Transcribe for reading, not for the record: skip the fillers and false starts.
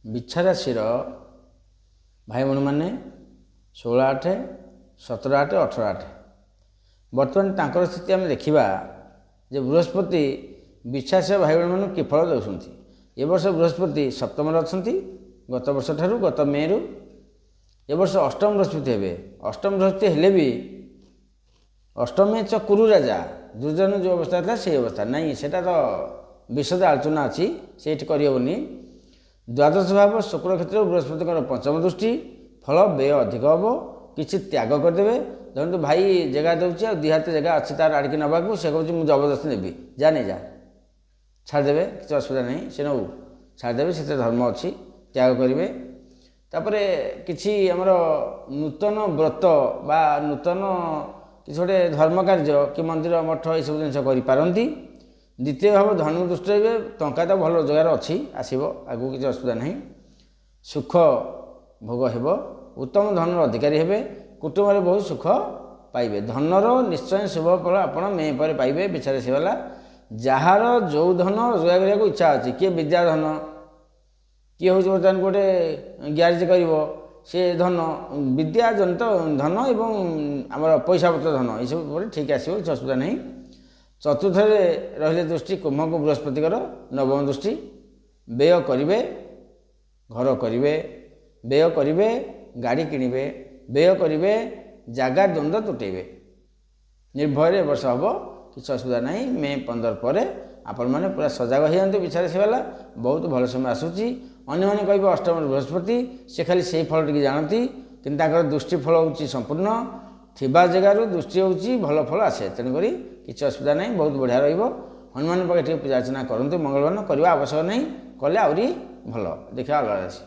ବିଛା ରାଶିର ଭାଇ ଭଉଣୀମାନେ 16/8, 17/8, 18/8 ବର୍ତ୍ତମାନ ତାଙ୍କର ସ୍ଥିତି ଆମେ ଦେଖିବା ଯେ ବୃହସ୍ପତି ବିଛା ରାଶିର ଭାଇ ଭଉଣୀମାନଙ୍କୁ କି ଫଳ ଦେଉଛନ୍ତି। ଏ ବର୍ଷ ବୃହସ୍ପତି ସପ୍ତମରେ ଅଛନ୍ତି ଗତ ବର୍ଷ ଠାରୁ, ଗତ ମେରୁ। ଏ ବର୍ଷ ଅଷ୍ଟମ ବୃହସ୍ପତି ହେବେ। ଅଷ୍ଟମ ବୃହସ୍ପତି ହେଲେ ବି ଅଷ୍ଟମେ ଚ କୁରୁ ରାଜା, ଦୁର୍ଜନ ଯେଉଁ ଅବସ୍ଥା ଥିଲା ସେଇ ଅବସ୍ଥା ନାହିଁ, ସେଟା ତ ବିଶଦ ଆଲୋଚନା ଅଛି, ସେଇଠି କରିହେବନି। ଦ୍ୱାଦଶ ଭାବ ଶୁକ୍ର କ୍ଷେତ୍ରରେ ବୃହସ୍ପତିଙ୍କର ପଞ୍ଚମ ଦୃଷ୍ଟି, ଫଳ ବ୍ୟୟ ଅଧିକ ହେବ, କିଛି ତ୍ୟାଗ କରିଦେବେ। ଧରନ୍ତୁ ଭାଇ ଜାଗା ଦେଉଛି ଆଉ ଦୁଇ ହାତ ଜାଗା ଅଛି ତାର ଆଡ଼ିକି ନେବାକୁ, ସେ କହୁଛି ମୁଁ ଜବରଦସ୍ତି ନେବି, ଯା ନେଇ ଯା, ଛାଡ଼ିଦେବେ, କିଛି ଅସୁବିଧା ନାହିଁ, ସେ ନେଉ, ଛାଡ଼ିଦେବେ, ସେଥିରେ ଧର୍ମ ଅଛି, ତ୍ୟାଗ କରିବେ। ତାପରେ କିଛି ଆମର ନୂତନ ବ୍ରତ ବା ନୂତନ କିଛି ଗୋଟେ ଧର୍ମ କାର୍ଯ୍ୟ କି ମନ୍ଦିର ମଠ ଏସବୁ ଜିନିଷ କରିପାରନ୍ତି। ଦ୍ୱିତୀୟ ଭାବ ଧନୁ ଦୃଷ୍ଟି ରହିବେ, ଟଙ୍କା ତ ଭଲ ରୋଜଗାର ଅଛି, ଆସିବ, ଆଗକୁ କିଛି ଅସୁବିଧା ନାହିଁ। ସୁଖ ଭୋଗ ହେବ, ଉତ୍ତମ ଧନର ଅଧିକାରୀ ହେବେ, କୁଟୁମ୍ବରେ ବହୁତ ସୁଖ ପାଇବେ। ଧନର ନିଶ୍ଚୟ ଶୁଭ ଫଳ ଆପଣ ମେ ପରେ ପାଇବେ। ବିଛା ରାଶି ବାଲା ଯାହାର ଯେଉଁ ଧନ ରୋଜଗାର କରିବାକୁ ଇଚ୍ଛା ଅଛି, କିଏ ବିଦ୍ୟା ଧନ, କିଏ ହେଉଛି ବର୍ତ୍ତମାନ ଗୋଟେ ଗ୍ୟାରେଜ କରିବ, ସେ ଧନ ବିଦ୍ୟା ଜନିତ ଧନ ଏବଂ ଆମର ପଇସା ପତ୍ର ଧନ ଏସବୁ ପରେ ଠିକ୍ ଆସିବ, କିଛି ଅସୁବିଧା ନାହିଁ। ଚତୁର୍ଥରେ ରହିଲେ ଦୃଷ୍ଟି କୁମ୍ଭଙ୍କୁ ବୃହସ୍ପତିଙ୍କର ନବମ ଦୃଷ୍ଟି। ବ୍ୟୟ କରିବେ, ଘର କରିବେ, ବ୍ୟୟ କରିବେ, ଗାଡ଼ି କିଣିବେ, ବ୍ୟୟ କରିବେ, ଜାଗା ଦ୍ୱନ୍ଦ୍ୱ ତୁଟେଇବେ। ନିର୍ଭୟରେ ଏ ବର୍ଷ ହେବ, କିଛି ଅସୁବିଧା ନାହିଁ। ମେ 15 ପରେ ଆପଣମାନେ ପୁରା ସଜାଗ ହେଇଯାଆନ୍ତୁ। ବିଛା ରାଶି ବାଲା ବହୁତ ଭଲ ସମୟ ଆସୁଛି। ଅନ୍ୟମାନେ କହିବେ ଅଷ୍ଟମରେ ବୃହସ୍ପତି, ସେ ଖାଲି ସେଇ ଫଳ ଟିକେ ଜାଣନ୍ତି, କିନ୍ତୁ ତାଙ୍କର ଦୃଷ୍ଟି ଫଳ ହେଉଛି ସମ୍ପୂର୍ଣ୍ଣ ଥିବା ଜାଗାରୁ ଦୃଷ୍ଟି ହେଉଛି ଭଲ ଫଳ ଆସେ। ତେଣୁକରି କିଛି ଅସୁବିଧା ନାହିଁ, ବହୁତ ବଢ଼ିଆ ରହିବ। ହନୁମାନଙ୍କ ପାଖରେ ଟିକେ ପୂଜା ଅର୍ଚ୍ଚନା କରନ୍ତୁ, ମଙ୍ଗଳବାର କରିବା ଆବଶ୍ୟକ ନାହିଁ, କଲେ ଆହୁରି ଭଲ। ଦେଖିବା ଅଲଗା ରାଶି।